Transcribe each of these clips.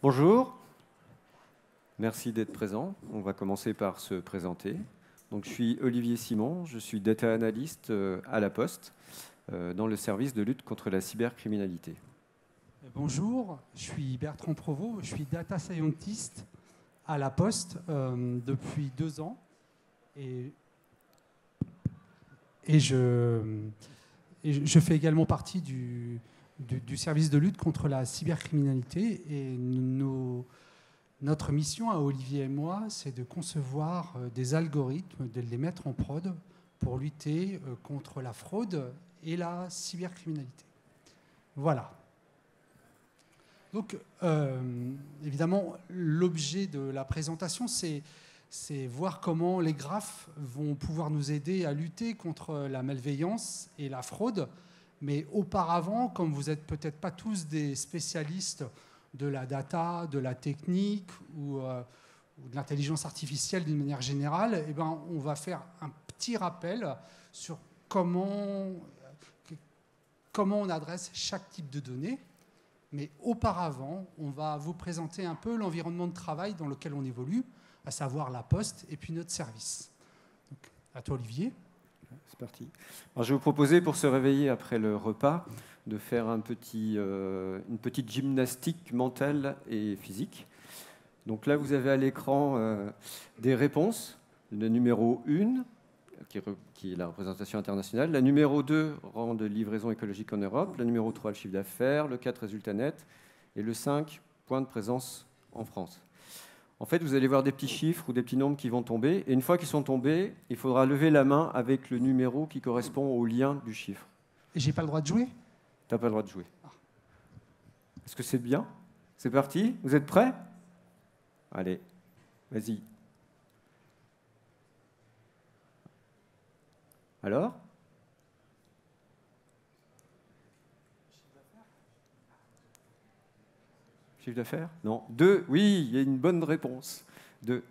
Bonjour, merci d'être présent. On va commencer par se présenter. Donc, je suis Olivier Simon, je suis data analyst à La Poste dans le service de lutte contre la cybercriminalité. Bonjour, je suis Bertrand Provost, je suis data scientist à La Poste depuis 2 ans et, et je fais également partie du service de lutte contre la cybercriminalité et notre mission à Olivier et moi, c'est de concevoir des algorithmes, de les mettre en prod pour lutter contre la fraude et la cybercriminalité. Voilà. Donc, évidemment, l'objet de la présentation, c'est voir comment les graphes vont pouvoir nous aider à lutter contre la malveillance et la fraude. Mais auparavant, comme vous n'êtes peut-être pas tous des spécialistes de la data, de la technique ou de l'intelligence artificielle d'une manière générale, eh ben, on va faire un petit rappel sur comment on adresse chaque type de données. Mais auparavant, on va vous présenter un peu l'environnement de travail dans lequel on évolue, à savoir La Poste et puis notre service. Donc, à toi, Olivier. C'est parti. Alors, je vais vous proposer, pour se réveiller après le repas, de faire une petite gymnastique mentale et physique. Donc là, vous avez à l'écran des réponses. Le numéro 1, qui est la représentation internationale. La numéro 2, rang de livraison écologique en Europe. La numéro 3, le chiffre d'affaires. Le 4, résultat net. Et le 5, point de présence en France. En fait, vous allez voir des petits chiffres ou des petits nombres qui vont tomber. Et une fois qu'ils sont tombés, il faudra lever la main avec le numéro qui correspond au lien du chiffre. Et j'ai pas le droit de jouer ? Tu n'as pas le droit de jouer. Est-ce que c'est bien ? C'est parti ? Vous êtes prêts ? Allez, vas-y. Alors ? Chiffre d'affaires ? Non. 2, oui, il y a une bonne réponse. 2.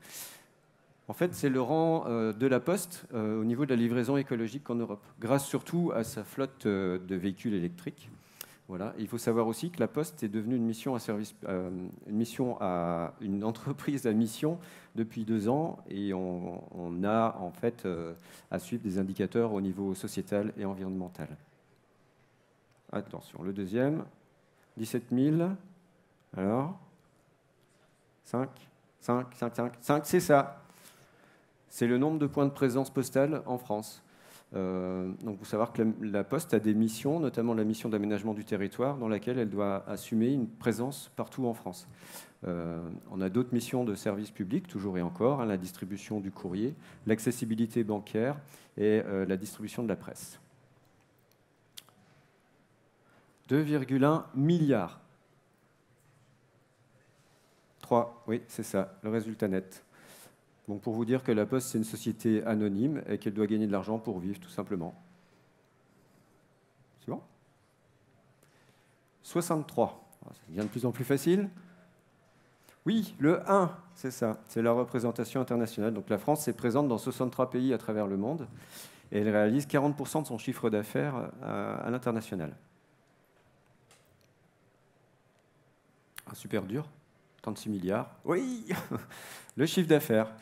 En fait, c'est le rang de La Poste au niveau de la livraison écologique en Europe, grâce surtout à sa flotte de véhicules électriques. Voilà. Et il faut savoir aussi que La Poste est devenue une entreprise à mission depuis 2 ans, et on a en fait à suivre des indicateurs au niveau sociétal et environnemental. Attention, le deuxième, 17 000. Alors, 5, c'est ça. C'est le nombre de points de présence postale en France. Donc, il faut savoir que la Poste a des missions, notamment la mission d'aménagement du territoire, dans laquelle elle doit assumer une présence partout en France. On a d'autres missions de service public, toujours et encore, la distribution du courrier, l'accessibilité bancaire et la distribution de la presse. 2,1 milliards. 3, oui, c'est ça, le résultat net. Donc pour vous dire que La Poste, c'est une société anonyme et qu'elle doit gagner de l'argent pour vivre, tout simplement. C'est bon ? 63. Ça devient de plus en plus facile. Oui, le 1, c'est ça. C'est la représentation internationale. Donc la France est présente dans 63 pays à travers le monde et elle réalise 40% de son chiffre d'affaires à l'international. Super dur. 36 milliards. Oui. Le chiffre d'affaires.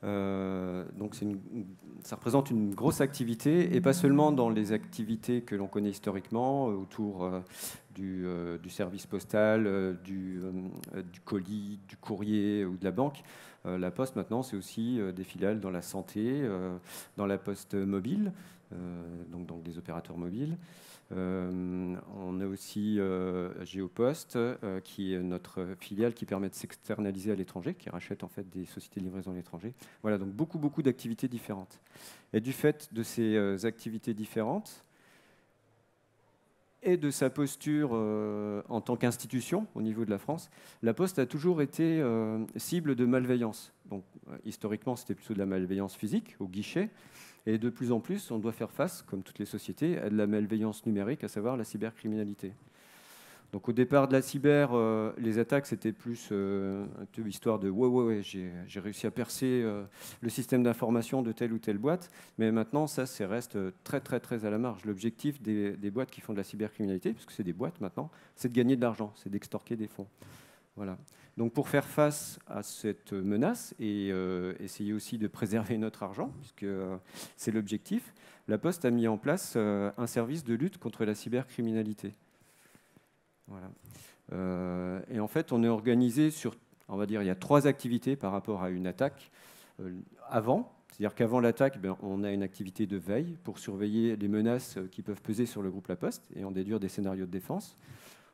Donc ça représente une grosse activité, et pas seulement dans les activités que l'on connaît historiquement, autour du service postal, du colis, du courrier ou de la banque. La Poste, maintenant, c'est aussi des filiales dans la santé, dans la Poste mobile, donc des opérateurs mobiles. On a aussi Géopost, qui est notre filiale qui permet de s'externaliser à l'étranger, qui rachète en fait des sociétés de livraison à l'étranger. Voilà, donc beaucoup d'activités différentes. Et du fait de ces activités différentes et de sa posture en tant qu'institution au niveau de la France, La Poste a toujours été cible de malveillance. Donc historiquement, c'était plutôt de la malveillance physique au guichet. Et de plus en plus, on doit faire face, comme toutes les sociétés, à de la malveillance numérique, à savoir la cybercriminalité. Donc au départ de la cyber, les attaques, c'était plus une histoire de « ouais, j'ai réussi à percer le système d'information de telle ou telle boîte ». Mais maintenant, ça reste très à la marge. L'objectif des boîtes qui font de la cybercriminalité, puisque c'est des boîtes maintenant, c'est de gagner de l'argent, c'est d'extorquer des fonds. Voilà. Donc pour faire face à cette menace et essayer aussi de préserver notre argent, puisque c'est l'objectif, la Poste a mis en place un service de lutte contre la cybercriminalité. Voilà. Et en fait, on est organisé sur, on va dire, il y a 3 activités par rapport à une attaque. Avant, c'est-à-dire qu'avant l'attaque, on a une activité de veille pour surveiller les menaces qui peuvent peser sur le groupe La Poste et en déduire des scénarios de défense.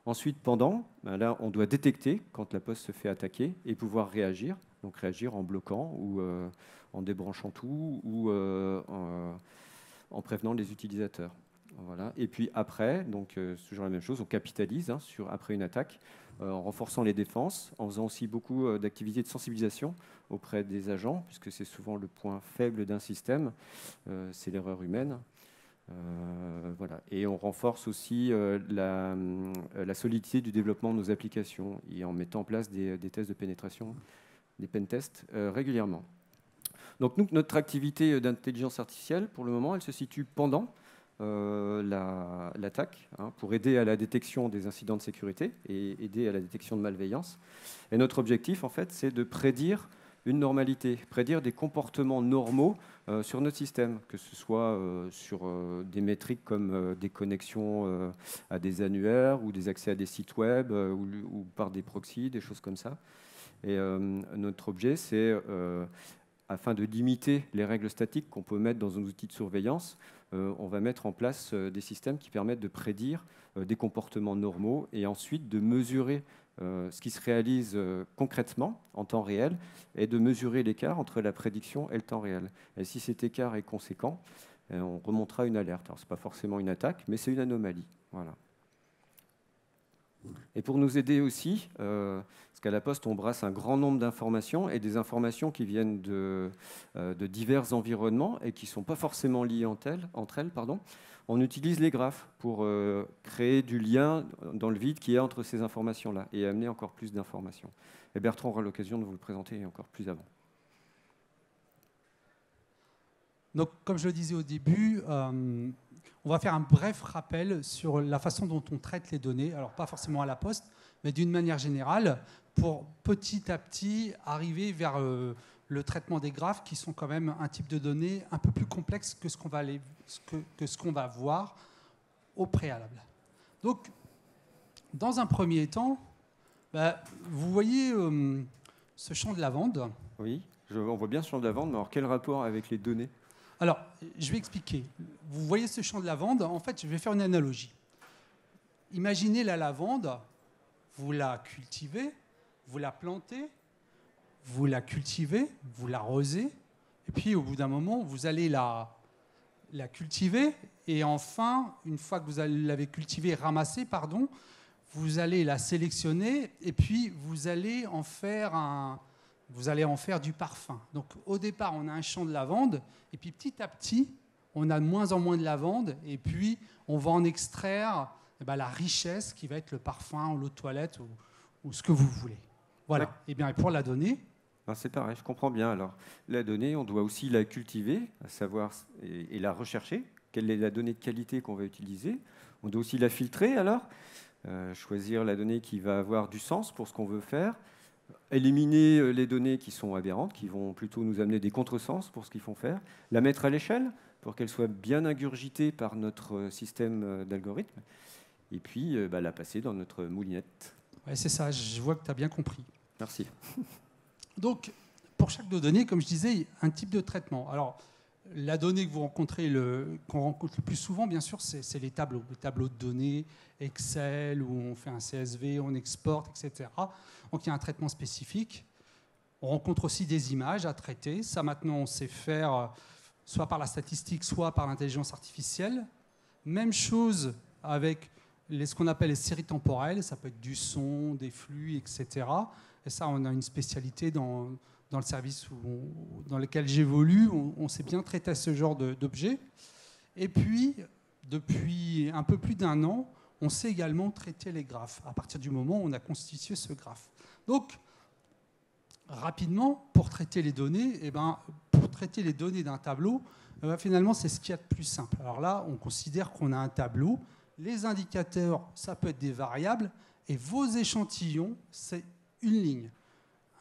Ensuite, pendant, là, on doit détecter quand la Poste se fait attaquer et pouvoir réagir. Donc réagir en bloquant ou en débranchant tout ou en prévenant les utilisateurs. Voilà. Et puis après, donc c'est toujours la même chose, on capitalise après une attaque en renforçant les défenses, en faisant aussi beaucoup d'activités de sensibilisation auprès des agents, puisque c'est souvent le point faible d'un système, c'est l'erreur humaine. Voilà. Et on renforce aussi la solidité du développement de nos applications et en mettant en place des tests de pénétration, des pentests régulièrement. Donc nous, notre activité d'intelligence artificielle, pour le moment, elle se situe pendant l'attaque, pour aider à la détection des incidents de sécurité et aider à la détection de malveillance. Et notre objectif, en fait, c'est de prédire une normalité, prédire des comportements normaux sur notre système, que ce soit sur des métriques comme des connexions à des annuaires ou des accès à des sites web ou par des proxys, des choses comme ça. Et notre objet, c'est, afin de limiter les règles statiques qu'on peut mettre dans un outil de surveillance, on va mettre en place des systèmes qui permettent de prédire des comportements normaux et ensuite de mesurer ce qui se réalise concrètement en temps réel et de mesurer l'écart entre la prédiction et le temps réel. Et si cet écart est conséquent, on remontera une alerte. Alors, ce n'est pas forcément une attaque, mais c'est une anomalie. Voilà. Et pour nous aider aussi, parce qu'à la Poste, on brasse un grand nombre d'informations et des informations qui viennent de divers environnements et qui ne sont pas forcément liées entre elles. On utilise les graphes pour créer du lien dans le vide qu'il y a entre ces informations-là et amener encore plus d'informations. Et Bertrand aura l'occasion de vous le présenter encore plus avant. Donc, comme je le disais au début, on va faire un bref rappel sur la façon dont on traite les données. Alors, pas forcément à la Poste, mais d'une manière générale, pour petit à petit arriver vers le traitement des graphes, qui sont quand même un type de données un peu plus complexe que ce qu'on va voir au préalable. Donc, dans un premier temps, vous voyez ce champ de lavande. Oui, on voit bien ce champ de lavande, mais alors quel rapport avec les données ? Alors, je vais expliquer. Vous voyez ce champ de lavande, en fait, je vais faire une analogie. Imaginez la lavande, vous la cultivez, vous la plantez, vous la cultivez, vous l'arrosez, et puis au bout d'un moment, vous allez la cultiver, et enfin, une fois que vous l'avez cultivée, ramassée, vous allez la sélectionner, et puis vous allez en faire du parfum. Donc au départ, on a un champ de lavande, et puis petit à petit, on a de moins en moins de lavande, et puis on va en extraire la richesse qui va être le parfum, ou l'eau de toilette, ou ce que vous voulez. Voilà. Et bien pour la donnée, c'est pareil, je comprends bien. Alors, la donnée, on doit aussi la cultiver, à savoir, et la rechercher. Quelle est la donnée de qualité qu'on va utiliser? On doit aussi la filtrer, alors, choisir la donnée qui va avoir du sens pour ce qu'on veut faire, éliminer les données qui sont aberrantes, qui vont plutôt nous amener des contresens pour ce qu'ils font faire, la mettre à l'échelle pour qu'elle soit bien ingurgitée par notre système d'algorithmes, et puis la passer dans notre moulinette. Ouais, c'est ça, je vois que tu as bien compris. Merci. Donc, pour chaque donnée, comme je disais, un type de traitement. Alors, la donnée que vous rencontrez, qu'on rencontre le plus souvent, bien sûr, c'est les tableaux de données, Excel, où on fait un CSV, on exporte, etc. Donc, il y a un traitement spécifique. On rencontre aussi des images à traiter. Ça, maintenant, on sait faire soit par la statistique, soit par l'intelligence artificielle. Même chose avec ce qu'on appelle les séries temporelles. Ça peut être du son, des flux, etc. Et ça, on a une spécialité dans le service dans lequel j'évolue. On sait bien traiter ce genre d'objets. Et puis, depuis un peu plus d'1 an, on sait également traiter les graphes, à partir du moment où on a constitué ce graphe. Donc, rapidement, pour traiter les données, pour traiter les données d'un tableau, finalement, c'est ce qu'il y a de plus simple. Alors là, on considère qu'on a un tableau. Les indicateurs, ça peut être des variables. Et vos échantillons, c'est une ligne.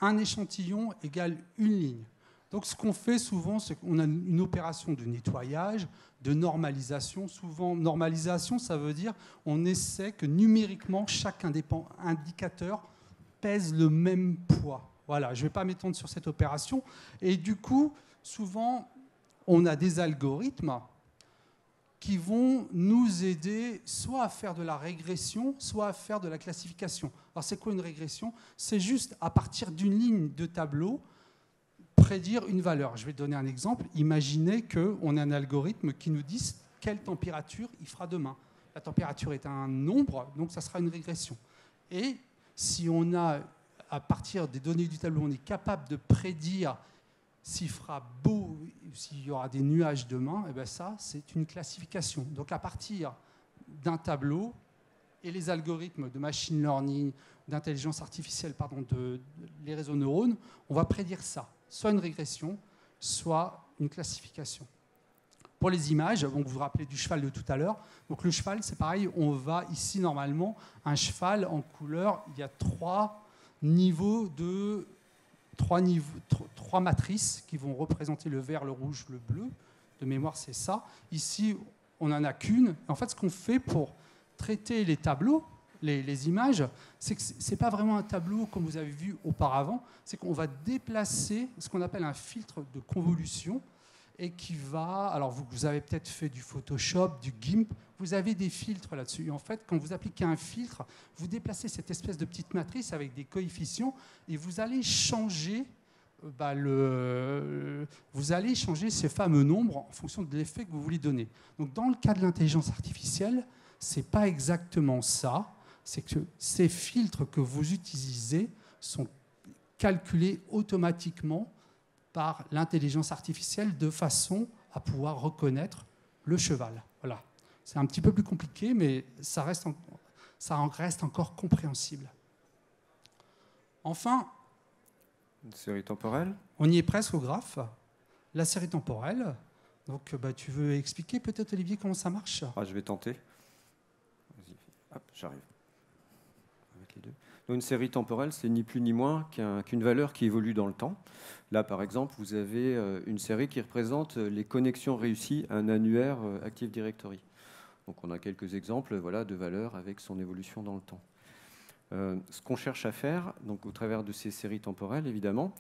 Un échantillon égale une ligne. Donc ce qu'on fait souvent, c'est qu'on a une opération de nettoyage, de normalisation. Souvent, normalisation, ça veut dire on essaie que numériquement, chaque indicateur pèse le même poids. Voilà, je ne vais pas m'étendre sur cette opération. Et du coup, souvent, on a des algorithmes qui vont nous aider soit à faire de la régression, soit à faire de la classification. Alors c'est quoi une régression? C'est juste à partir d'une ligne de tableau, prédire une valeur. Je vais donner un exemple. Imaginez qu'on a un algorithme qui nous dise quelle température il fera demain. La température est un nombre, donc ça sera une régression. Et si on a, à partir des données du tableau, on est capable de prédire s'il fera beau, s'il y aura des nuages demain, et bien ça, c'est une classification. Donc à partir d'un tableau et les algorithmes de machine learning, d'intelligence artificielle, les réseaux neurones, on va prédire ça. Soit une régression, soit une classification. Pour les images, donc vous vous rappelez du cheval de tout à l'heure. Donc le cheval, c'est pareil, on va ici normalement, un cheval en couleur, il y a trois matrices qui vont représenter le vert, le rouge, le bleu. De mémoire, c'est ça. Ici, on n'en a qu'une. En fait, ce qu'on fait pour traiter les tableaux, les images, c'est que ce n'est pas vraiment un tableau comme vous avez vu auparavant, c'est qu'on va déplacer ce qu'on appelle un filtre de convolution et qui va... Alors, vous avez peut-être fait du Photoshop, du GIMP, vous avez des filtres là-dessus. Et en fait, quand vous appliquez un filtre, vous déplacez cette espèce de petite matrice avec des coefficients et vous allez changer ces fameux nombres en fonction de l'effet que vous voulez donner. Donc, dans le cas de l'intelligence artificielle, ce n'est pas exactement ça. C'est que ces filtres que vous utilisez sont calculés automatiquement par l'intelligence artificielle de façon à pouvoir reconnaître le cheval. Voilà. C'est un petit peu plus compliqué, mais ça reste encore compréhensible. Enfin, une série temporelle. On y est presque au graphe. La série temporelle. Donc, tu veux expliquer peut-être, Olivier, comment ça marche? Je vais tenter. Vas-y. Hop, j'arrive. Avec les deux. Donc, une série temporelle, c'est ni plus ni moins qu'une valeur qui évolue dans le temps. Là, par exemple, vous avez une série qui représente les connexions réussies à un annuaire Active Directory. Donc, on a quelques exemples, de valeurs avec son évolution dans le temps. Ce qu'on cherche à faire, donc au travers de ces séries temporelles, évidemment,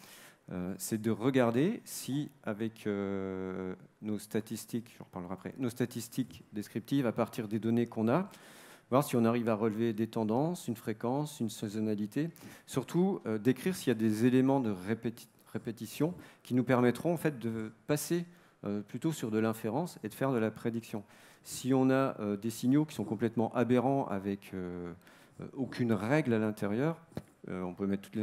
c'est de regarder si, avec nos statistiques, j'en reparlerai après, nos statistiques descriptives à partir des données qu'on a, voir si on arrive à relever des tendances, une fréquence, une saisonnalité, surtout décrire s'il y a des éléments de répétition qui nous permettront en fait de passer plutôt sur de l'inférence et de faire de la prédiction. Si on a des signaux qui sont complètement aberrants avec aucune règle à l'intérieur, on peut mettre toute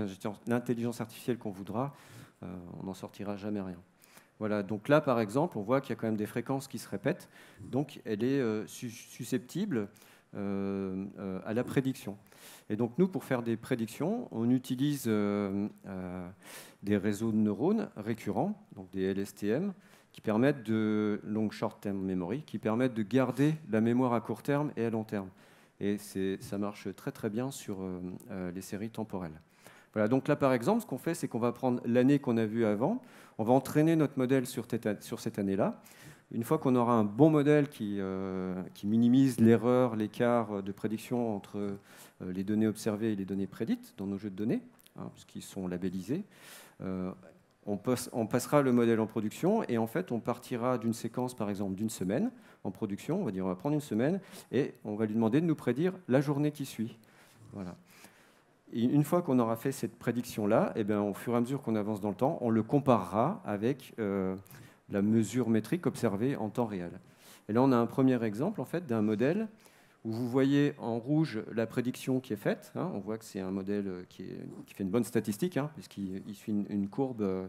l'intelligence artificielle qu'on voudra, on n'en sortira jamais rien. Voilà, donc là par exemple, on voit qu'il y a quand même des fréquences qui se répètent, donc elle est susceptible à la prédiction. Et donc nous, pour faire des prédictions, on utilise des réseaux de neurones récurrents, donc des LSTM, qui permettent long short-term memory, qui permettent de garder la mémoire à court terme et à long terme. Et ça marche très très bien sur les séries temporelles. Voilà, donc là par exemple, ce qu'on fait, c'est qu'on va prendre l'année qu'on a vue avant, on va entraîner notre modèle sur cette année-là. Une fois qu'on aura un bon modèle qui minimise l'erreur, l'écart de prédiction entre les données observées et les données prédites dans nos jeux de données, puisqu'ils sont labellisés, on passera le modèle en production et en fait on partira d'une séquence par exemple d'une semaine en production, on va prendre une semaine et on va lui demander de nous prédire la journée qui suit. Voilà. Et une fois qu'on aura fait cette prédiction-là, au fur et à mesure qu'on avance dans le temps, on le comparera avec la mesure métrique observée en temps réel. Et là on a un premier exemple en fait d'un modèle où vous voyez en rouge la prédiction qui est faite. On voit que c'est un modèle qui fait une bonne statistique, puisqu'il suit une courbe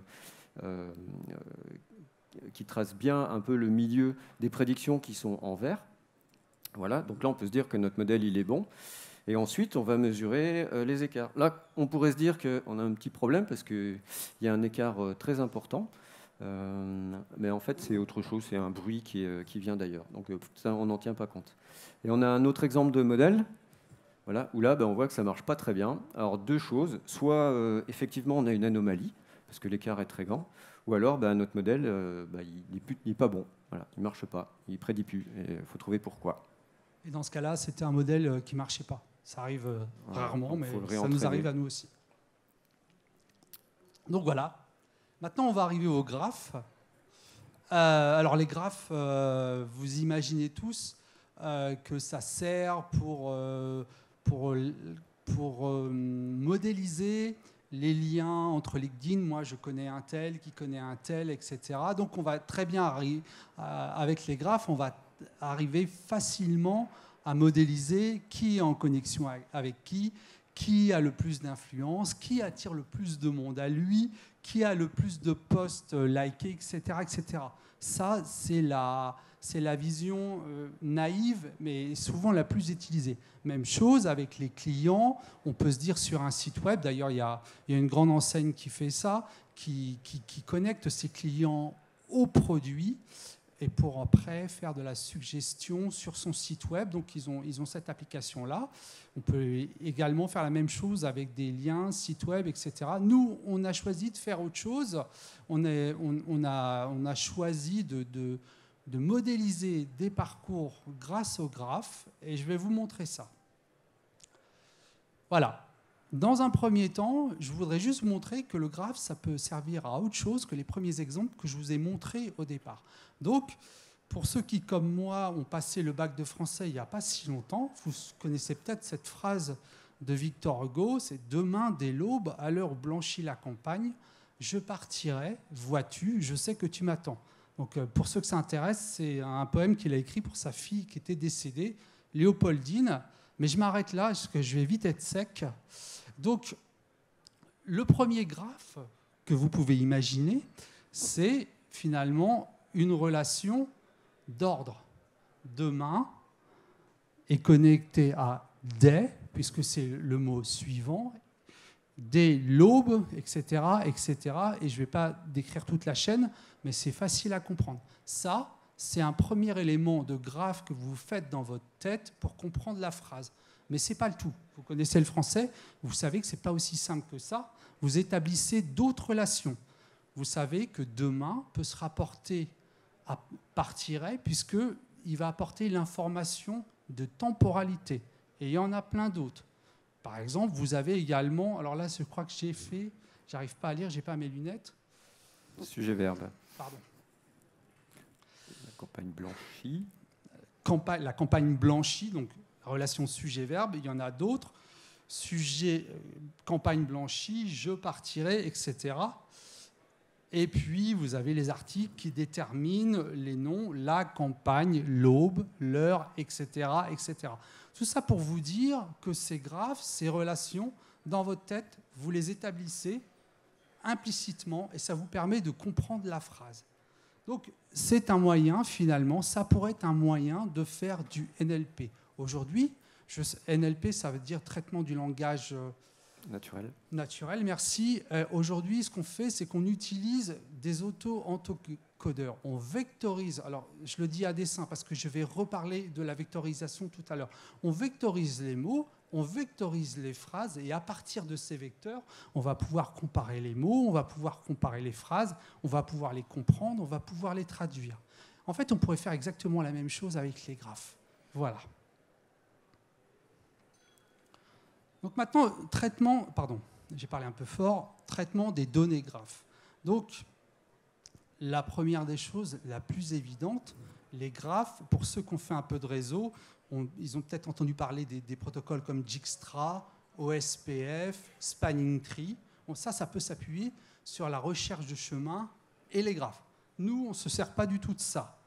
qui trace bien un peu le milieu des prédictions qui sont en vert. Voilà, donc là on peut se dire que notre modèle il est bon. Et ensuite on va mesurer les écarts. Là on pourrait se dire qu'on a un petit problème parce qu'il y a un écart très important. Mais en fait c'est autre chose, c'est un bruit qui vient d'ailleurs. Donc ça on n'en tient pas compte. Et on a un autre exemple de modèle Voilà, où là, on voit que ça ne marche pas très bien. Alors, deux choses. Soit, effectivement, on a une anomalie, parce que l'écart est très grand, ou alors, notre modèle, il n'est pas bon. Voilà, il ne marche pas, il ne prédit plus. Il faut trouver pourquoi. Et dans ce cas-là, c'était un modèle qui ne marchait pas. Ça arrive rarement, mais ça nous arrive à nous aussi. Donc voilà. Maintenant, on va arriver aux graphes. Alors les graphes, vous imaginez tous que ça sert pour modéliser les liens entre LinkedIn. Moi, je connais un tel qui connaît un tel, etc. Donc on va très bien avec les graphes, on va arriver facilement à modéliser qui est en connexion avec qui a le plus d'influence, qui attire le plus de monde à lui, qui a le plus de posts likés, etc., etc. Ça, c'est la vision naïve, mais souvent la plus utilisée. Même chose avec les clients. On peut se dire sur un site web, d'ailleurs, il y a une grande enseigne qui fait ça, qui connecte ses clients aux produits et pour après faire de la suggestion sur son site web. Donc, ils ont cette application-là. On peut également faire la même chose avec des liens, sites web, etc. Nous, on a choisi de faire autre chose. On a choisi de modéliser des parcours grâce au graphe, et je vais vous montrer ça. Voilà. Dans un premier temps, je voudrais juste vous montrer que le graphe, ça peut servir à autre chose que les premiers exemples que je vous ai montrés au départ. Donc, pour ceux qui, comme moi, ont passé le bac de français il n'y a pas si longtemps, vous connaissez peut-être cette phrase de Victor Hugo, c'est « Demain, dès l'aube, à l'heure où blanchit la campagne, je partirai, vois-tu, je sais que tu m'attends ». Donc, pour ceux que ça intéresse, c'est un poème qu'il a écrit pour sa fille qui était décédée, Léopoldine. Mais je m'arrête là, parce que je vais vite être sec. Donc, le premier graphe que vous pouvez imaginer, c'est finalement une relation d'ordre. Demain est connecté à dès, puisque c'est le mot suivant, dès l'aube, etc., etc. Et je ne vais pas décrire toute la chaîne, mais c'est facile à comprendre. Ça, c'est un premier élément de graphe que vous faites dans votre tête pour comprendre la phrase. Mais ce n'est pas le tout. Vous connaissez le français, vous savez que ce n'est pas aussi simple que ça. Vous établissez d'autres relations. Vous savez que demain peut se rapporter à partirait, puisqu'il va apporter l'information de temporalité. Et il y en a plein d'autres. Par exemple, vous avez également, alors là, je crois que j'ai fait, j'arrive pas à lire, j'ai pas mes lunettes. Sujet-verbe. Pardon. La campagne blanchie. La campagne blanchie, donc relation sujet-verbe, il y en a d'autres. Sujet, campagne blanchie, je partirai, etc. Et puis, vous avez les articles qui déterminent les noms, la campagne, l'aube, l'heure, etc., etc. Tout ça pour vous dire que ces graphes, ces relations, dans votre tête, vous les établissez implicitement et ça vous permet de comprendre la phrase. Donc, c'est un moyen, finalement, ça pourrait être un moyen de faire du NLP. Aujourd'hui, NLP, ça veut dire traitement du langage naturel, merci. Aujourd'hui, ce qu'on fait, c'est qu'on utilise des auto-encodeurs. On vectorise, alors je le dis à dessein parce que je vais reparler de la vectorisation tout à l'heure. On vectorise les mots, on vectorise les phrases, et à partir de ces vecteurs, on va pouvoir comparer les mots, on va pouvoir comparer les phrases, on va pouvoir les comprendre, on va pouvoir les traduire. En fait, on pourrait faire exactement la même chose avec les graphes. Voilà. Donc maintenant, j'ai parlé un peu fort, traitement des données graphes. Donc, la première des choses, la plus évidente, les graphes, pour ceux qui ont fait un peu de réseau, ils ont peut-être entendu parler des protocoles comme Dijkstra, OSPF, Spanning Tree. Bon, ça peut s'appuyer sur la recherche de chemin et les graphes. Nous, on ne se sert pas du tout de ça.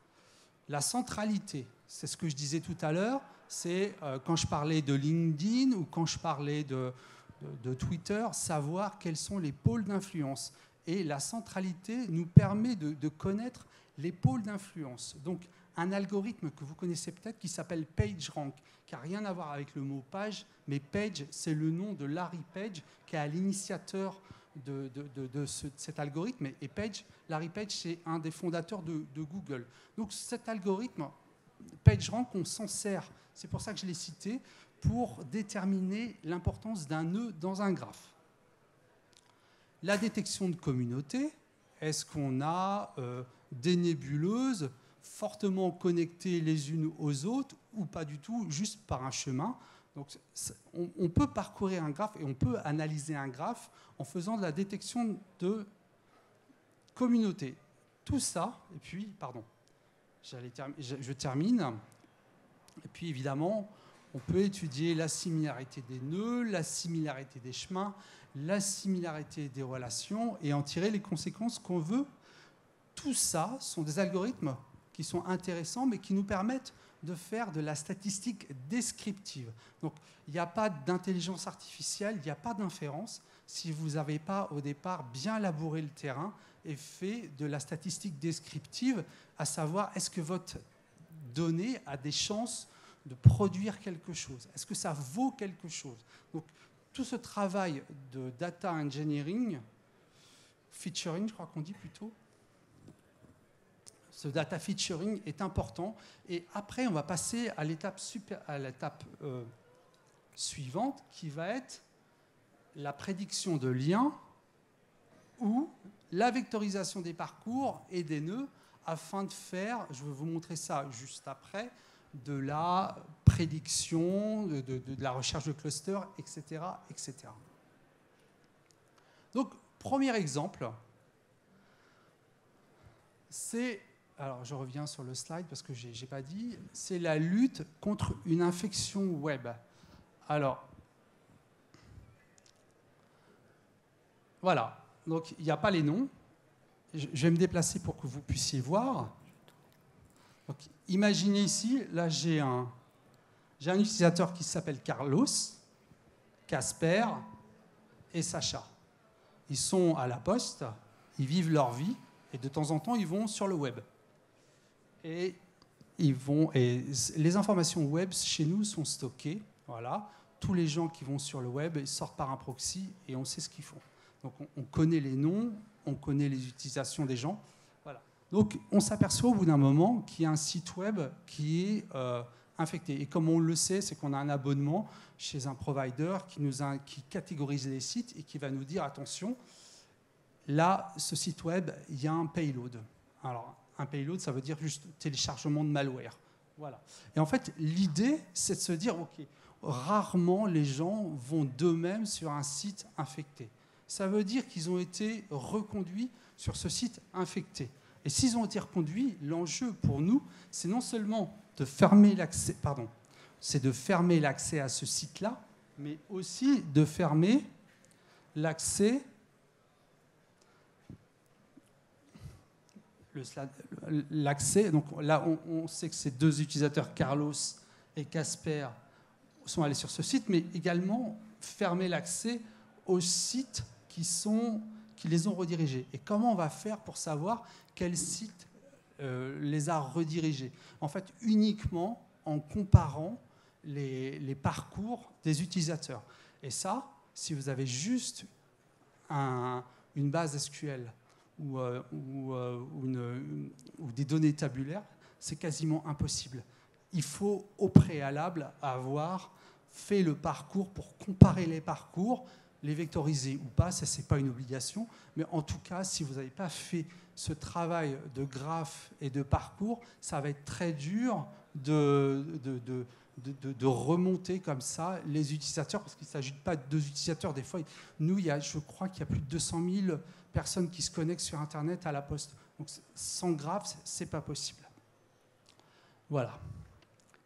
La centralité, c'est ce que je disais tout à l'heure, c'est quand je parlais de LinkedIn ou quand je parlais de Twitter, savoir quels sont les pôles d'influence. Et la centralité nous permet de connaître les pôles d'influence. Donc, un algorithme que vous connaissez peut-être qui s'appelle PageRank, qui n'a rien à voir avec le mot page, mais Page, c'est le nom de Larry Page, qui est l'initiateur de cet algorithme. Et Larry Page, c'est un des fondateurs de Google. Donc, cet algorithme, PageRank, on s'en sert, c'est pour ça que je l'ai cité, pour déterminer l'importance d'un nœud dans un graphe. La détection de communauté, est-ce qu'on a des nébuleuses fortement connectées les unes aux autres ou pas du tout, juste par un chemin? Donc, on peut parcourir un graphe et on peut analyser un graphe en faisant de la détection de communauté. Tout ça, et puis, pardon, je termine. Et puis évidemment, on peut étudier la similarité des nœuds, la similarité des chemins, la similarité des relations et en tirer les conséquences qu'on veut. Tout ça sont des algorithmes qui sont intéressants mais qui nous permettent de faire de la statistique descriptive. Donc il n'y a pas d'intelligence artificielle, il n'y a pas d'inférence si vous n'avez pas au départ bien labouré le terrain et fait de la statistique descriptive, à savoir est-ce que votre donnée a des chances de produire quelque chose? Est-ce que ça vaut quelque chose? Donc, tout ce travail de data engineering, featuring, je crois qu'on dit plutôt, ce data featuring est important. Et après, on va passer à l'étape suivante, qui va être la prédiction de liens ou la vectorisation des parcours et des nœuds afin de faire, je vais vous montrer ça juste après, de la prédiction, de la recherche de clusters, etc., etc. Donc, premier exemple, c'est, alors je reviens sur le slide parce que je n'ai pas dit, c'est la lutte contre une infection web. Alors, voilà, donc il n'y a pas les noms. Je vais me déplacer pour que vous puissiez voir. Donc, imaginez ici, là j'ai un utilisateur qui s'appelle Carlos, Casper et Sacha. Ils sont à la poste, ils vivent leur vie et de temps en temps ils vont sur le web. Et les informations web chez nous sont stockées. Voilà. Tous les gens qui vont sur le web ils sortent par un proxy et on sait ce qu'ils font. Donc on connaît les noms, on connaît les utilisations des gens. Voilà. Donc on s'aperçoit au bout d'un moment qu'il y a un site web qui est infecté. Et comme on le sait, c'est qu'on a un abonnement chez un provider qui catégorise les sites et qui va nous dire attention, là, ce site web, il y a un payload. Alors, un payload, ça veut dire juste téléchargement de malware. Voilà. Et en fait, l'idée, c'est de se dire, OK, rarement les gens vont d'eux-mêmes sur un site infecté. Ça veut dire qu'ils ont été reconduits sur ce site infecté. Et s'ils ont été reconduits, l'enjeu pour nous, c'est non seulement de fermer l'accès, à ce site-là, mais aussi de fermer l'accès donc là, on sait que ces deux utilisateurs, Carlos et Casper, sont allés sur ce site, mais également fermer l'accès aux sites qui les ont redirigés. Et comment on va faire pour savoir quel site les a redirigés? En fait, uniquement en comparant les parcours des utilisateurs. Et ça, si vous avez juste une base SQL ou des données tabulaires, c'est quasiment impossible. Il faut au préalable avoir fait le parcours pour comparer les parcours, les vectoriser ou pas, ça c'est pas une obligation, mais en tout cas, si vous n'avez pas fait ce travail de graphe et de parcours, ça va être très dur de remonter comme ça les utilisateurs, parce qu'il ne s'agit pas de deux utilisateurs. Des fois, nous, je crois qu'il y a plus de 200 000 personnes qui se connectent sur Internet à la poste. Donc, sans graphe, ce n'est pas possible. Voilà.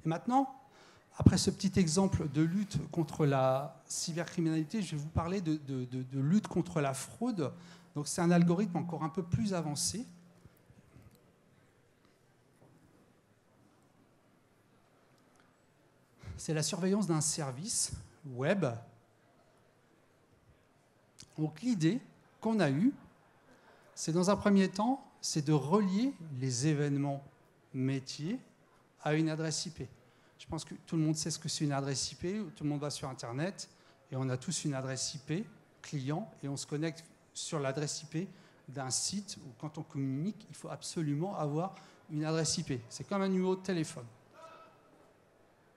Et maintenant, après ce petit exemple de lutte contre la cybercriminalité, je vais vous parler de lutte contre la fraude. Donc, c'est un algorithme encore un peu plus avancé. C'est la surveillance d'un service web. Donc l'idée qu'on a eue, c'est dans un premier temps, c'est de relier les événements métiers à une adresse IP. Je pense que tout le monde sait ce que c'est une adresse IP, tout le monde va sur Internet et on a tous une adresse IP client et on se connecte sur l'adresse IP d'un site où quand on communique, il faut absolument avoir une adresse IP. C'est comme un numéro de téléphone.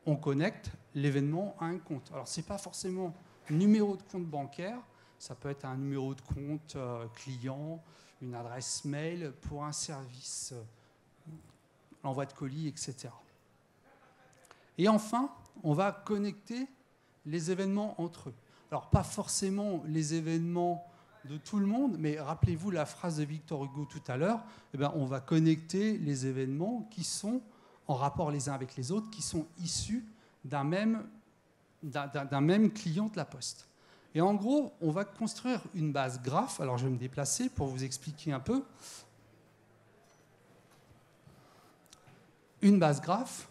on connecte l'événement à un compte. Alors, ce n'est pas forcément numéro de compte bancaire, ça peut être un numéro de compte client, une adresse mail pour un service, l'envoi de colis, etc. Et enfin, on va connecter les événements entre eux. Alors, pas forcément les événements de tout le monde, mais rappelez-vous la phrase de Victor Hugo tout à l'heure, eh bien, on va connecter les événements qui sont en rapport les uns avec les autres, qui sont issus d'un même client de la Poste. Et en gros, on va construire une base graph. Alors, je vais me déplacer pour vous expliquer un peu. Une base graph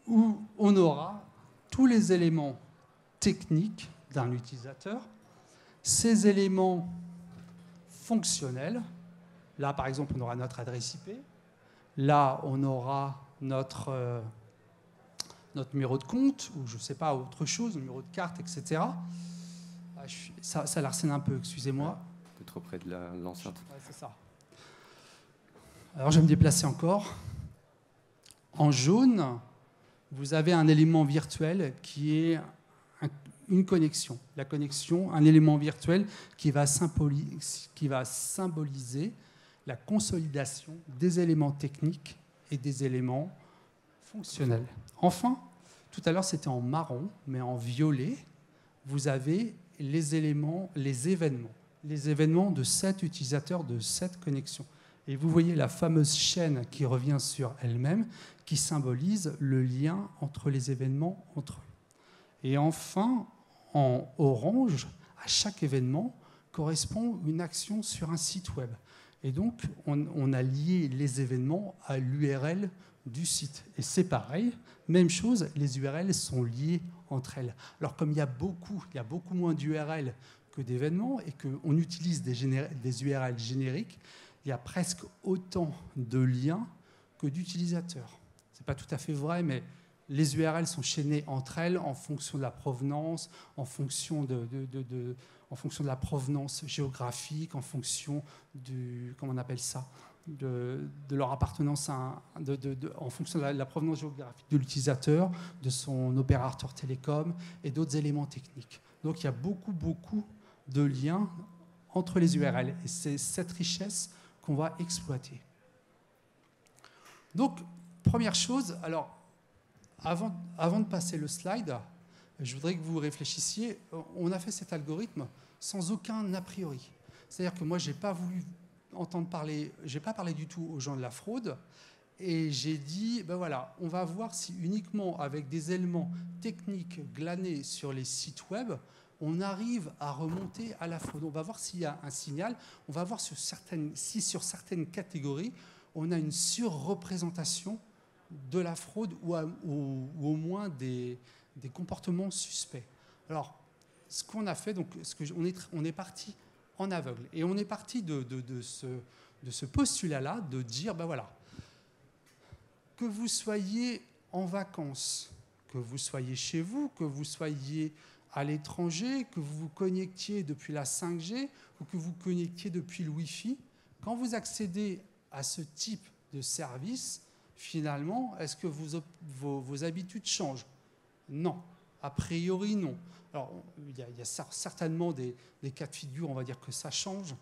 où on aura tous les éléments techniques d'un utilisateur, ces éléments fonctionnels. Là, par exemple, on aura notre adresse IP. Là, on aura notre numéro de compte, ou je ne sais pas, autre chose, numéro de carte, etc. Ça l'arsène un peu, excusez-moi. T'es trop près de l'enceinte. Ouais, c'est ça. Alors, je vais me déplacer encore. En jaune, vous avez un élément virtuel qui est une connexion. La connexion, un élément virtuel qui va symboliser la consolidation des éléments techniques et des éléments fonctionnels. Enfin, tout à l'heure c'était en marron, mais en violet, vous avez les événements de 7 utilisateurs, de 7 connexions. Et vous voyez la fameuse chaîne qui revient sur elle-même, qui symbolise le lien entre les événements entre eux. Et enfin, en orange, à chaque événement correspond une action sur un site web. Et donc, on a lié les événements à l'URL du site. Et c'est pareil, même chose, les URL sont liées entre elles. Alors, comme il y a beaucoup moins d'URL que d'événements et qu'on utilise des URL génériques, il y a presque autant de liens que d'utilisateurs. Ce n'est pas tout à fait vrai, mais les URL sont chaînées entre elles en fonction de la provenance, en fonction de la provenance géographique, en fonction comment on appelle ça, de leur appartenance en fonction de la provenance géographique de l'utilisateur, de son opérateur télécom et d'autres éléments techniques. Donc il y a beaucoup de liens entre les URL et c'est cette richesse qu'on va exploiter. Donc, première chose, alors, avant de passer le slide, je voudrais que vous réfléchissiez. On a fait cet algorithme sans aucun a priori. C'est-à-dire que moi, je n'ai pas voulu entendre parler, je n'ai pas parlé du tout aux gens de la fraude, et j'ai dit, ben voilà, on va voir si uniquement avec des éléments techniques glanés sur les sites web, on arrive à remonter à la fraude. On va voir s'il y a un signal, on va voir si sur certaines catégories, on a une surreprésentation de la fraude ou au moins des comportements suspects. Alors, ce qu'on a fait, donc, on est parti en aveugle. Et on est parti de ce postulat-là, de dire, ben voilà, que vous soyez en vacances, que vous soyez chez vous, que vous soyez à l'étranger, que vous vous connectiez depuis la 5G ou que vous connectiez depuis le Wi-Fi, quand vous accédez à ce type de service, finalement, est-ce que vos habitudes changent? Non. A priori, non. Alors, il y a certainement des cas de figure, on va dire que ça change,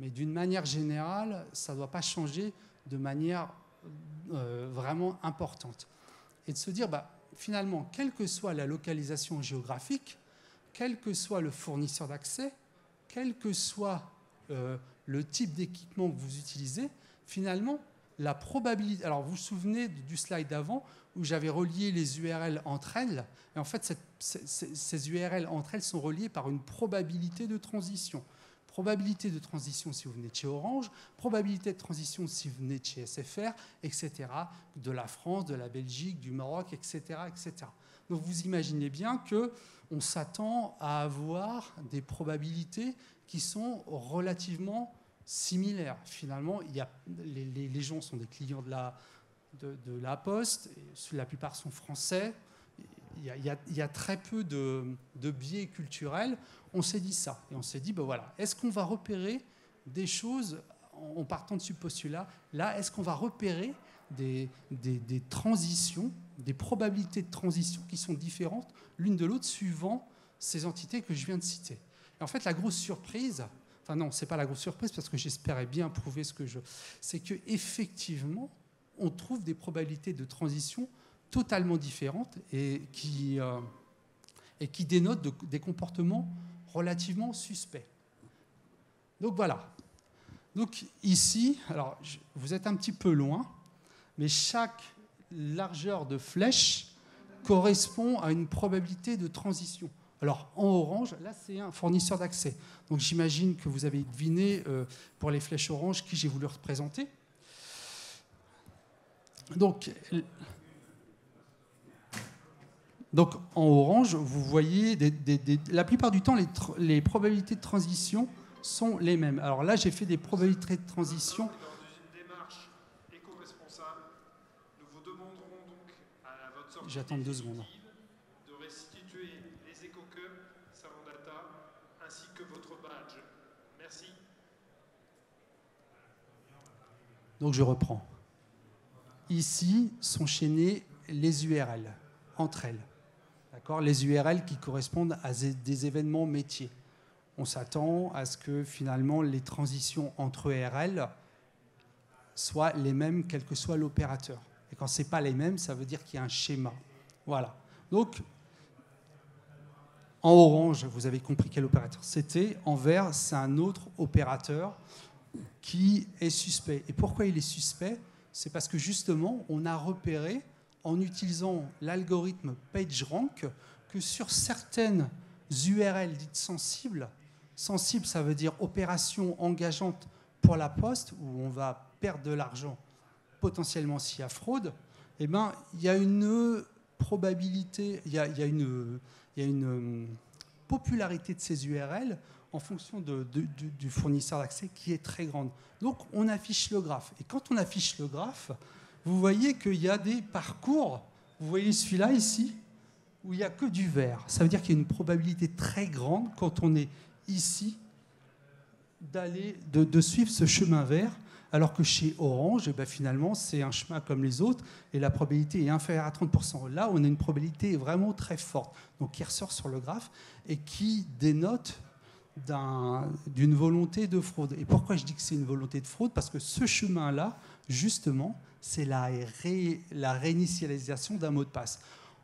mais d'une manière générale, ça ne doit pas changer de manière vraiment importante. Et de se dire, bah, finalement, quelle que soit la localisation géographique, quel que soit le fournisseur d'accès, quel que soit le type d'équipement que vous utilisez, finalement, la probabilité... Alors, vous vous souvenez du slide d'avant où j'avais relié les URL entre elles. Et en fait, ces URL entre elles sont reliées par une probabilité de transition. Probabilité de transition si vous venez de chez Orange, probabilité de transition si vous venez de chez SFR, etc., de la France, de la Belgique, du Maroc, etc., etc. Donc, vous imaginez bien qu'on s'attend à avoir des probabilités qui sont relativement similaires. Finalement, les gens sont des clients de la Poste, et la plupart sont français. Il y a très peu de biais culturels. On s'est dit ça. Et on s'est dit, ben voilà, est-ce qu'on va repérer des choses, en partant de ce postulat, là, est-ce qu'on va repérer des transitions, des probabilités de transition qui sont différentes l'une de l'autre suivant ces entités que je viens de citer. Et en fait, la grosse surprise, enfin non, c'est pas la grosse surprise parce que j'espérais bien prouver c'est que effectivement, on trouve des probabilités de transition totalement différentes et qui dénotent des comportements relativement suspects. Donc voilà. Donc ici, alors vous êtes un petit peu loin, mais chaque largeur de flèche correspond à une probabilité de transition. Alors en orange, là c'est un fournisseur d'accès. Donc j'imagine que vous avez deviné pour les flèches oranges qui j'ai voulu représenter. Donc en orange, vous voyez, la plupart du temps, les probabilités de transition sont les mêmes. Alors là, j'ai fait des probabilités de transition. Dans une démarche éco-responsable, nous vous demanderons donc à votre sortie J'attends 2 secondes. de restituer les EcoCups, Savon Data, ainsi que votre badge. Merci. Donc je reprends. Ici sont chaînées les URL entre elles. D'accord ? Les URL qui correspondent à des événements métiers. On s'attend à ce que finalement les transitions entre URL soient les mêmes quel que soit l'opérateur. Et quand ce n'est pas les mêmes, ça veut dire qu'il y a un schéma. Voilà. Donc, en orange, vous avez compris quel opérateur c'était. En vert, c'est un autre opérateur qui est suspect. Et pourquoi il est suspect ? C'est parce que justement, on a repéré, en utilisant l'algorithme PageRank, que sur certaines URL dites sensibles, sensible, ça veut dire opération engageante pour la poste, où on va perdre de l'argent potentiellement s'il y a fraude, eh ben, il y a une probabilité, il y a une popularité de ces URL en fonction du fournisseur d'accès qui est très grande. Donc on affiche le graphe. Et quand on affiche le graphe, vous voyez qu'il y a des parcours, vous voyez celui-là ici, où il n'y a que du vert. Ça veut dire qu'il y a une probabilité très grande quand on est ici de suivre ce chemin vert, alors que chez Orange, eh ben finalement, c'est un chemin comme les autres et la probabilité est inférieure à 30%. Là, on a une probabilité vraiment très forte, donc qui ressort sur le graphe et qui dénote d'une volonté de fraude. Et pourquoi je dis que c'est une volonté de fraude ? Parce que ce chemin-là, justement, c'est la réinitialisation d'un mot de passe.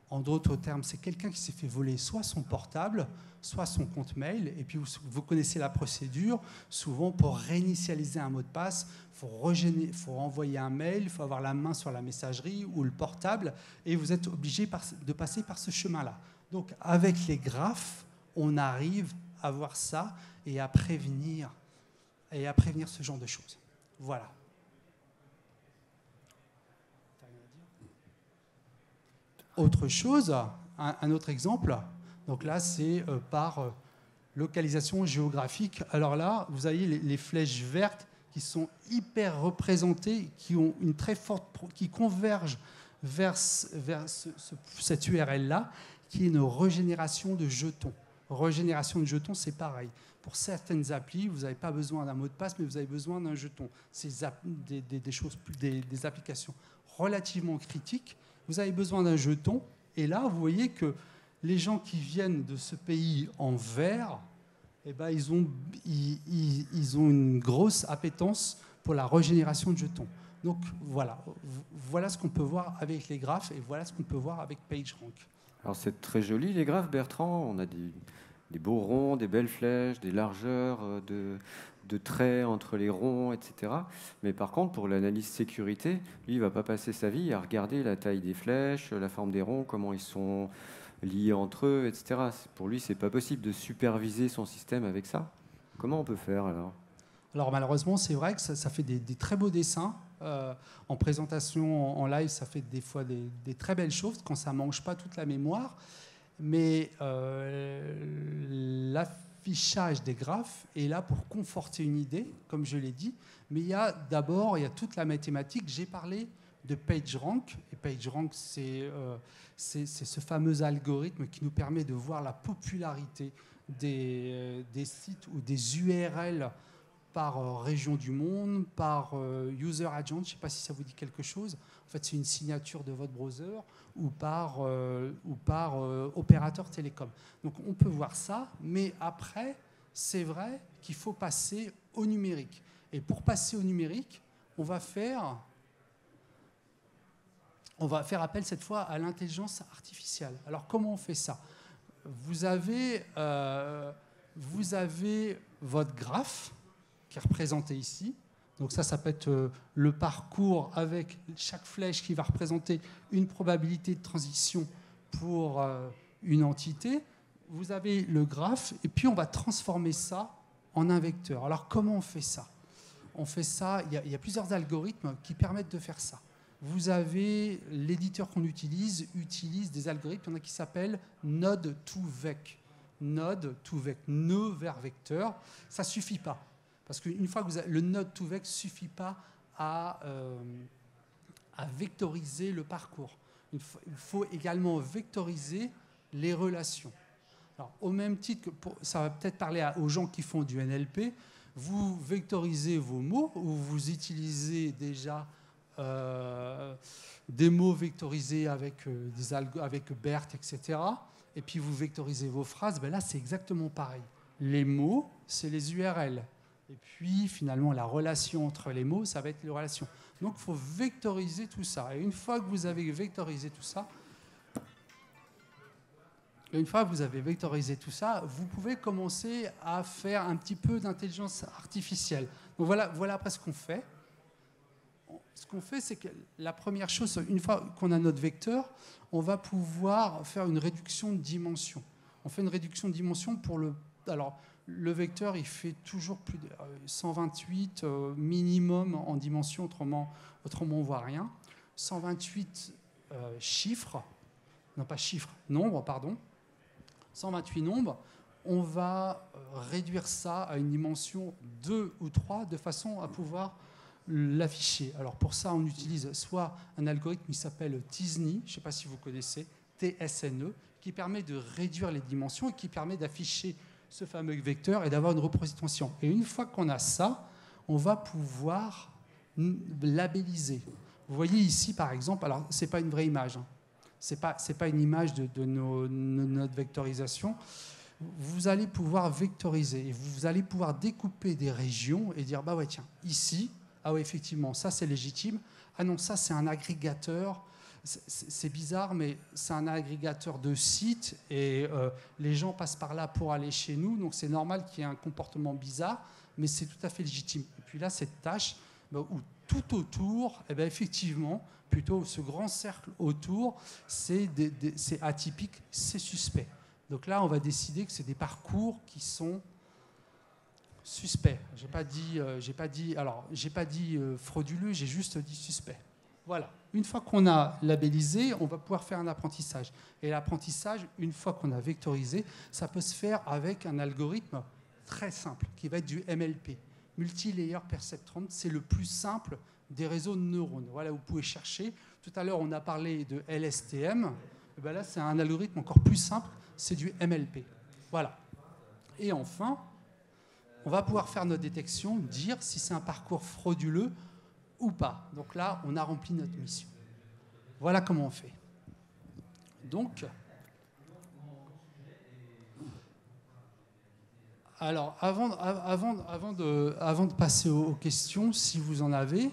En d'autres termes, c'est quelqu'un qui s'est fait voler soit son portable, soit son compte mail. Et puis, vous connaissez la procédure. Souvent, pour réinitialiser un mot de passe, il faut envoyer un mail, il faut avoir la main sur la messagerie ou le portable. Et vous êtes obligé de passer par ce chemin-là. Donc, avec les graphes, on arrive à voir ça et à prévenir ce genre de choses. Voilà. Autre chose, un autre exemple, donc là c'est par localisation géographique. Alors là, vous avez les flèches vertes qui sont hyper représentées, qui ont une très forte, qui convergent vers cette URL-là, qui est une régénération de jetons. Régénération de jetons, c'est pareil. Pour certaines applis, vous n'avez pas besoin d'un mot de passe, mais vous avez besoin d'un jeton. C'est des applications relativement critiques. Vous avez besoin d'un jeton. Et là, vous voyez que les gens qui viennent de ce pays en vert, eh ben, ils ont une grosse appétence pour la régénération de jetons. Donc voilà ce qu'on peut voir avec les graphes et voilà ce qu'on peut voir avec PageRank. Alors c'est très joli les graphes, Bertrand. On a des beaux ronds, des belles flèches, des largeurs de traits entre les ronds, etc. Mais par contre, pour l'analyse sécurité, lui, il ne va pas passer sa vie à regarder la taille des flèches, la forme des ronds, comment ils sont liés entre eux, etc. Pour lui, ce n'est pas possible de superviser son système avec ça. Comment on peut faire alors ? Alors malheureusement, c'est vrai que ça fait des très beaux dessins. En présentation, en live, ça fait des fois des très belles choses quand ça ne mange pas toute la mémoire. Mais l'affichage des graphes est là pour conforter une idée, comme je l'ai dit. Mais il y a toute la mathématique. J'ai parlé de PageRank. Et PageRank, c'est ce fameux algorithme qui nous permet de voir la popularité des sites ou des URL par région du monde, par user agent, je ne sais pas si ça vous dit quelque chose. En fait, c'est une signature de votre browser ou par opérateur télécom. Donc on peut voir ça, mais après, c'est vrai qu'il faut passer au numérique. Et pour passer au numérique, on va faire appel cette fois à l'intelligence artificielle. Alors comment on fait ça ? Vous avez votre graphe qui est représenté ici. Donc ça peut être le parcours avec chaque flèche qui va représenter une probabilité de transition pour une entité. Vous avez le graphe et puis on va transformer ça en un vecteur. Alors comment on fait ça ? On fait ça, il y a plusieurs algorithmes qui permettent de faire ça. Vous avez l'éditeur qu'on utilise des algorithmes, il y en a qui s'appellent Node2Vec. Node2Vec, nœud vers vecteur, ça ne suffit pas. Parce qu'une fois que vous avez, le Node2Vec ne suffit pas à vectoriser le parcours. Il faut également vectoriser les relations. Alors, au même titre que, ça va peut-être parler aux gens qui font du NLP, vous vectorisez vos mots ou vous utilisez déjà des mots vectorisés avec BERT, etc. Et puis vous vectorisez vos phrases, ben là c'est exactement pareil. Les mots, c'est les URL. Et puis finalement la relation entre les mots, ça va être les relations. Donc il faut vectoriser tout ça. Et une fois que vous avez vectorisé tout ça, vous pouvez commencer à faire un petit peu d'intelligence artificielle. Donc voilà après ce qu'on fait. Ce qu'on fait, c'est que la première chose, une fois qu'on a notre vecteur, on va pouvoir faire une réduction de dimension. On fait une réduction de dimension pour le... Alors, le vecteur, il fait toujours plus de 128 minimum en dimension, autrement on ne voit rien. 128 nombres, pardon. 128 nombres, on va réduire ça à une dimension 2 ou 3 de façon à pouvoir l'afficher. Alors pour ça, on utilise soit un algorithme qui s'appelle TSNE, je ne sais pas si vous connaissez, TSNE, qui permet de réduire les dimensions et qui permet d'afficher ce fameux vecteur et d'avoir une représentation. Et une fois qu'on a ça, on va pouvoir labelliser. Vous voyez ici, par exemple, alors ce n'est pas une vraie image, hein. C'est pas une image de notre vectorisation. Vous allez pouvoir vectoriser et vous allez pouvoir découper des régions et dire, bah ouais, tiens, ici, ah oui, effectivement, ça c'est légitime. Ah non, ça c'est un agrégateur. C'est bizarre, mais c'est un agrégateur de sites et les gens passent par là pour aller chez nous. Donc c'est normal qu'il y ait un comportement bizarre, mais c'est tout à fait légitime. Et puis là, cette tâche, où tout autour, eh bien, effectivement, plutôt ce grand cercle autour, c'est atypique, c'est suspect. Donc là, on va décider que c'est des parcours qui sont suspect. J'ai pas dit frauduleux, j'ai juste dit suspect. Voilà. Une fois qu'on a labellisé, on va pouvoir faire un apprentissage. Et l'apprentissage, une fois qu'on a vectorisé, ça peut se faire avec un algorithme très simple, qui va être du MLP. Multi-Layer Perceptron, c'est le plus simple des réseaux de neurones. Voilà, vous pouvez chercher. Tout à l'heure, on a parlé de LSTM. Et bien là, c'est un algorithme encore plus simple, c'est du MLP. Voilà. Et enfin, on va pouvoir faire notre détection, dire si c'est un parcours frauduleux ou pas. Donc là, on a rempli notre mission. Voilà comment on fait. Donc, alors, avant de passer aux questions, si vous en avez,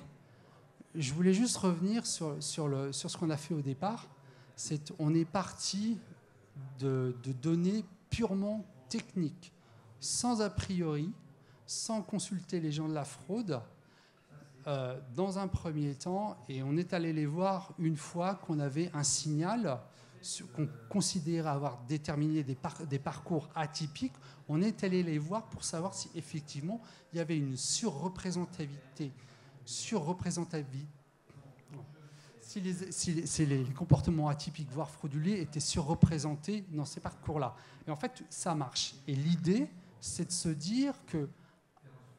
je voulais juste revenir sur ce qu'on a fait au départ. On est parti de données purement techniques, sans a priori, sans consulter les gens de la fraude, dans un premier temps, et on est allé les voir une fois qu'on avait un signal qu'on considérait avoir déterminé des parcours atypiques. On est allé les voir pour savoir si effectivement il y avait une surreprésentativité. Si les comportements atypiques, voire frauduleux, étaient surreprésentés dans ces parcours-là. Et en fait, ça marche. Et l'idée, c'est de se dire que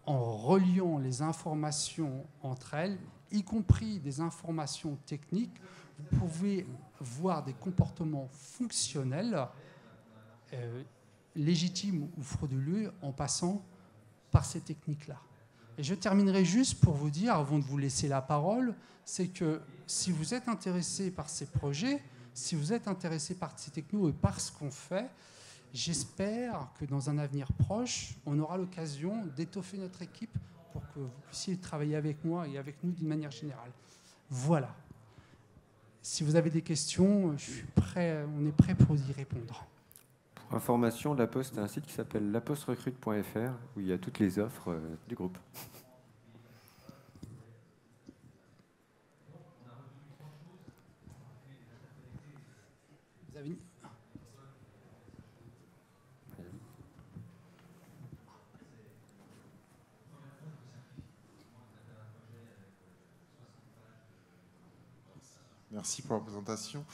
en reliant les informations entre elles, y compris des informations techniques, vous pouvez voir des comportements fonctionnels, légitimes ou frauduleux, en passant par ces techniques-là. Et je terminerai juste pour vous dire, avant de vous laisser la parole, c'est que si vous êtes intéressé par ces projets, si vous êtes intéressé par ces technos et par ce qu'on fait, j'espère que dans un avenir proche, on aura l'occasion d'étoffer notre équipe pour que vous puissiez travailler avec moi et avec nous d'une manière générale. Voilà. Si vous avez des questions, je suis prêt, on est prêt pour y répondre. Pour information, La Poste a un site qui s'appelle lapostrecrute.fr où il y a toutes les offres du groupe. Vous avez... Merci pour la présentation.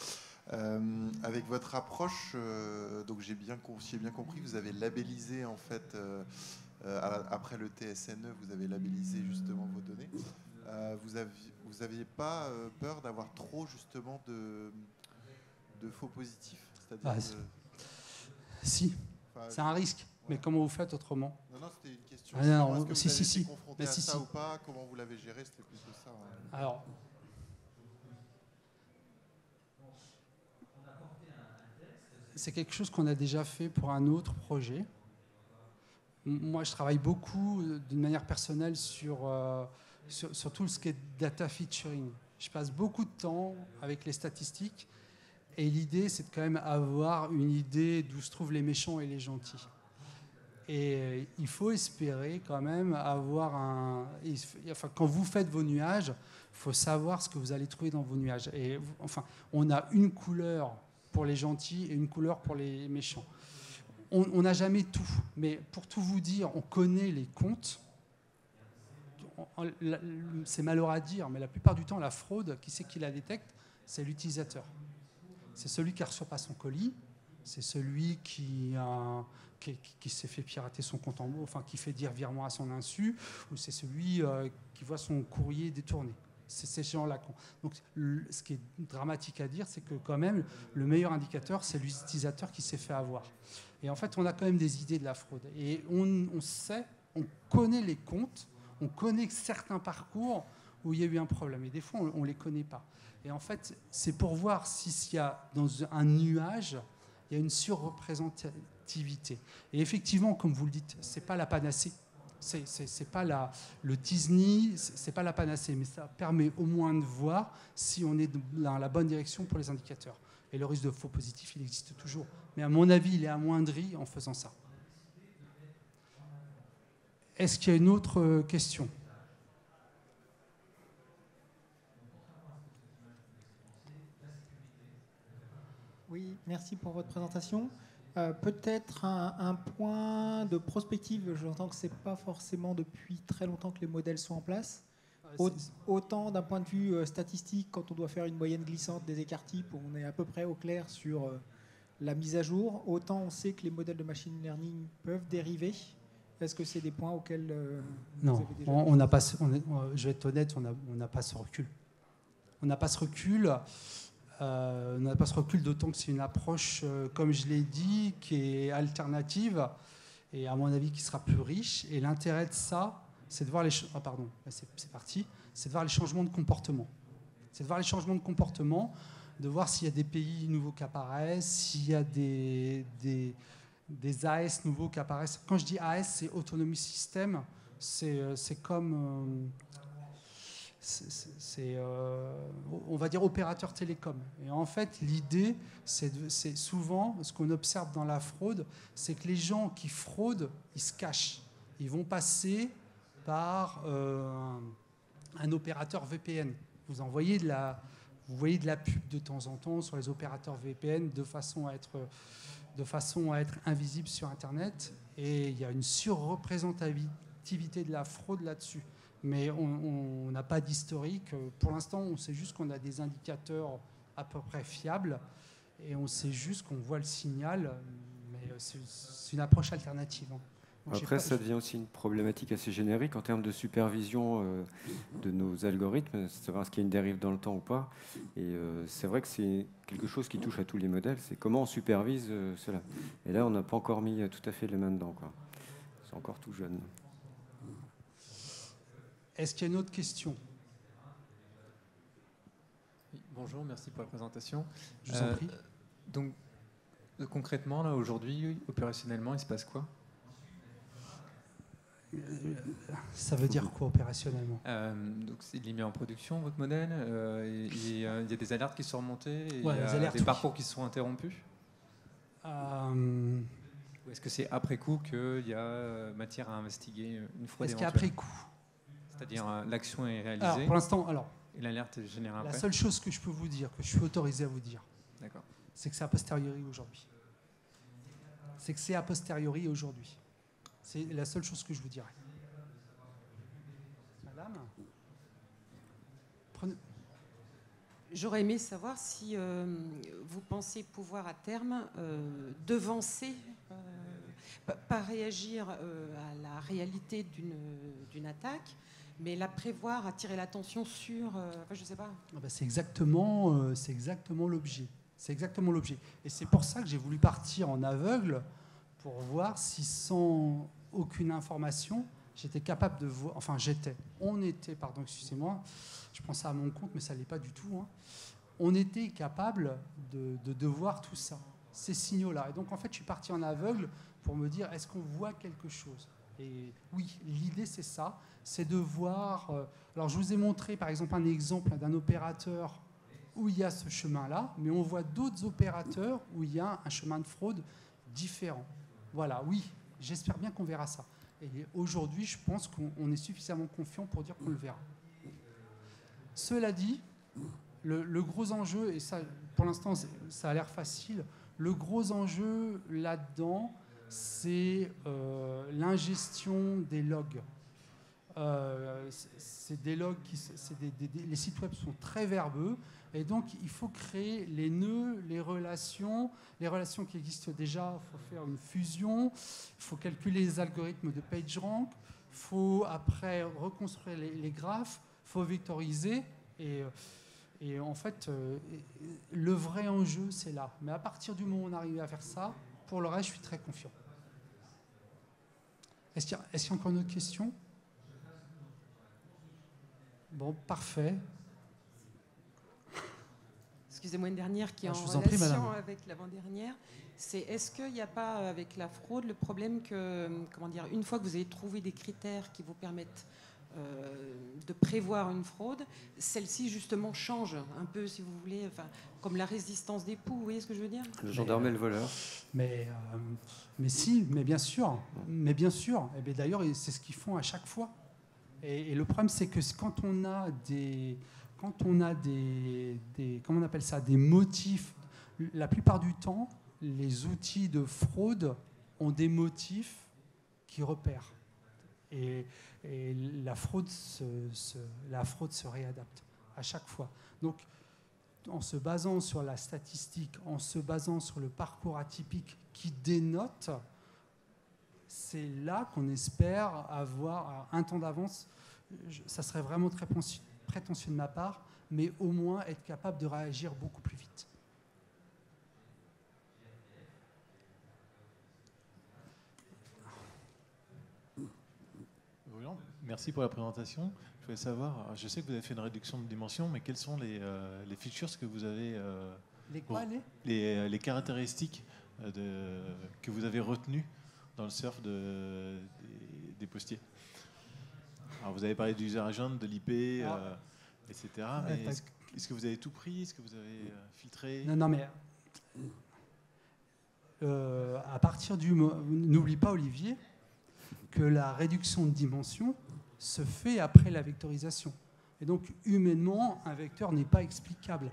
Avec votre approche, donc j'ai bien compris, vous avez labellisé en fait, après le TSNE, vous avez labellisé justement vos données. Vous n'aviez pas peur d'avoir trop justement de faux positifs, c'est-à-dire Si, c'est un risque. Mais comment vous faites autrement? Non, c'était une question. Non, est-ce que vous avez été si. confronté à ça ou pas? Comment vous l'avez géré? C'était plutôt ça. Hein. Alors, c'est quelque chose qu'on a déjà fait pour un autre projet. Moi, je travaille beaucoup d'une manière personnelle sur tout ce qui est data featuring. Je passe beaucoup de temps avec les statistiques et l'idée, c'est de quand même avoir une idée d'où se trouvent les méchants et les gentils. Et il faut espérer quand même avoir enfin, quand vous faites vos nuages, il faut savoir ce que vous allez trouver dans vos nuages. Et enfin, on a une couleur pour les gentils et une couleur pour les méchants. On n'a jamais tout, mais pour tout vous dire, on connaît les comptes. C'est malheureux à dire, mais la plupart du temps, la fraude, qui c'est qui la détecte? C'est l'utilisateur. C'est celui qui ne reçoit pas son colis, c'est celui qui s'est fait pirater son compte en banque, enfin qui fait dire virement à son insu, ou c'est celui qui voit son courrier détourné. C'est ces gens-là. Donc, ce qui est dramatique à dire, c'est que quand même, le meilleur indicateur, c'est l'utilisateur qui s'est fait avoir. Et en fait, on a quand même des idées de la fraude. Et on sait, on connaît les comptes, on connaît certains parcours où il y a eu un problème. Et des fois, on ne les connaît pas. Et en fait, c'est pour voir s'il y a dans un nuage, il y a une surreprésentativité. Et effectivement, comme vous le dites, ce n'est pas la panacée. C'est pas le Disney, c'est pas la panacée, mais ça permet au moins de voir si on est dans la bonne direction pour les indicateurs. Et le risque de faux positif, il existe toujours. Mais à mon avis, il est amoindri en faisant ça. Est-ce qu'il y a une autre question? Oui, merci pour votre présentation. Peut-être un point de prospective. J'entends que ce n'est pas forcément depuis très longtemps que les modèles sont en place. Autant d'un point de vue statistique, quand on doit faire une moyenne glissante des écarts types, on est à peu près au clair sur la mise à jour. Autant on sait que les modèles de machine learning peuvent dériver. Est-ce que c'est des points auxquels non, vous avez déjà... on n'a pas. Je vais être honnête, on n'a pas ce recul. On n'a pas ce recul. On n'a pas ce recul, d'autant que c'est une approche, comme je l'ai dit, qui est alternative et à mon avis qui sera plus riche. Et l'intérêt de ça, c'est de voir les c'est parti. C'est de voir les changements de comportement. C'est de voir les changements de comportement, de voir s'il y a des pays nouveaux qui apparaissent, s'il y a des AS nouveaux qui apparaissent. Quand je dis AS, c'est Autonomy System. C'est comme on va dire opérateur télécom. Et en fait, l'idée, c'est souvent, ce qu'on observe dans la fraude, c'est que les gens qui fraudent, ils se cachent. Ils vont passer par un opérateur VPN. Vous voyez de la pub de temps en temps sur les opérateurs VPN de façon à être invisible sur Internet. Et il y a une surreprésentativité de la fraude là-dessus. Mais on n'a pas d'historique. Pour l'instant, on sait juste qu'on a des indicateurs à peu près fiables et on sait juste qu'on voit le signal, mais c'est une approche alternative. Donc après, ça devient aussi une problématique assez générique en termes de supervision de nos algorithmes, savoir ce qu'il y a une dérive dans le temps ou pas. Et c'est vrai que c'est quelque chose qui touche à tous les modèles, c'est comment on supervise cela. Et là, on n'a pas encore mis tout à fait les mains dedans, quoi. C'est encore tout jeune. Est-ce qu'il y a une autre question? Oui, bonjour, merci pour la présentation. Je vous en prie. Donc, concrètement, là, aujourd'hui, opérationnellement, il se passe quoi? Ça veut dire quoi opérationnellement? Donc, il est mis en production, votre modèle. Il y a des alertes qui sont remontées. Et Ouais, il y les a alertes, des oui. parcours qui se sont interrompus. Ou est-ce que c'est après coup qu'il y a matière à investiguer une fraude Est-ce éventuelle? qu'après coup? C'est-à-dire l'action est réalisée Alors, pour l'instant, et l'alerte est générée la après. seule chose que je peux vous dire, que je suis autorisé à vous dire, D'accord. c'est que c'est a posteriori aujourd'hui. C'est que c'est a posteriori aujourd'hui. C'est la seule chose que je vous dirais. Madame, prenez... J'aurais aimé savoir si vous pensez pouvoir à terme devancer, pas réagir à la réalité d'une attaque, mais la prévoir, attirer l'attention sur, enfin, je sais pas. Ah bah, c'est exactement l'objet. C'est exactement l'objet. Et c'est pour ça que j'ai voulu partir en aveugle pour voir si sans aucune information, j'étais capable de voir. Enfin, excusez-moi, je prends ça à mon compte, mais ça ne l'est pas du tout. Hein. On était capable de voir tout ça, ces signaux-là. Et donc, en fait, je suis parti en aveugle pour me dire, est-ce qu'on voit quelque chose? Et oui, l'idée, c'est ça, c'est de voir... alors, je vous ai montré, par exemple, un exemple d'un opérateur où il y a ce chemin-là, mais on voit d'autres opérateurs où il y a un chemin de fraude différent. Voilà, oui, j'espère bien qu'on verra ça. Et aujourd'hui, je pense qu'on est suffisamment confiant pour dire qu'on le verra. Cela dit, le gros enjeu, et ça, pour l'instant, ça a l'air facile, le gros enjeu là-dedans, c'est l'ingestion des logs. C'est des logs les sites web sont très verbeux, et donc il faut créer les nœuds, les relations qui existent déjà. Il faut faire une fusion, il faut calculer les algorithmes de PageRank, il faut après reconstruire les graphes, il faut vectoriser, et en fait le vrai enjeu c'est là. Mais à partir du moment où on arrive à faire ça, pour le reste je suis très confiant. Est-ce qu'il y a encore une autre question? Bon, parfait. Excusez-moi, une dernière qui est en Je vous en prie, relation madame. avec l'avant-dernière. C'est est-ce qu'il n'y a pas, avec la fraude, le problème que, une fois que vous avez trouvé des critères qui vous permettent de prévoir une fraude, celle-ci justement change un peu, si vous voulez, enfin, comme la résistance des poux, vous voyez ce que je veux dire? Le gendarme et le voleur. Mais si, mais bien sûr. Et bien d'ailleurs, c'est ce qu'ils font à chaque fois. Et le problème, c'est que quand on a des comment on appelle ça, des motifs, la plupart du temps, les outils de fraude ont des motifs qui repèrent. Et la fraude se réadapte à chaque fois. Donc, en se basant sur la statistique, en se basant sur le parcours atypique qui dénote, c'est là qu'on espère avoir un temps d'avance. Ça serait vraiment très prétentieux de ma part, mais au moins être capable de réagir beaucoup plus vite. Merci pour la présentation. Je voulais savoir, je sais que vous avez fait une réduction de dimension, mais quelles sont les features que vous avez, les caractéristiques que vous avez retenues dans le surf des postiers? Alors vous avez parlé du user agent, de l'IP, etc. Mais est-ce que vous avez tout pris? Est-ce que vous avez filtré? Non, mais à partir du... N'oublie pas, Olivier, que la réduction de dimension se fait après la vectorisation. Et donc, humainement, un vecteur n'est pas explicable.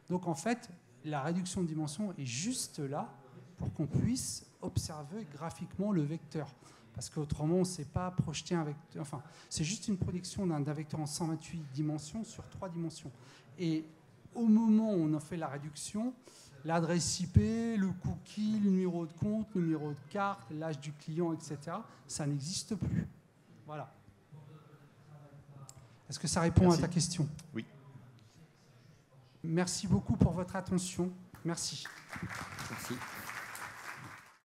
Donc, en fait, la réduction de dimension est juste là pour qu'on puisse observer graphiquement le vecteur. Parce qu'autrement, on ne sait pas projeter un vecteur. Enfin, c'est juste une projection d'un vecteur en 128 dimensions sur 3 dimensions. Et au moment où on en fait la réduction, l'adresse IP, le cookie, le numéro de compte, le numéro de carte, l'âge du client, etc., ça n'existe plus. Voilà. Est-ce que ça répond à ta question? Oui. Merci beaucoup pour votre attention. Merci. Merci.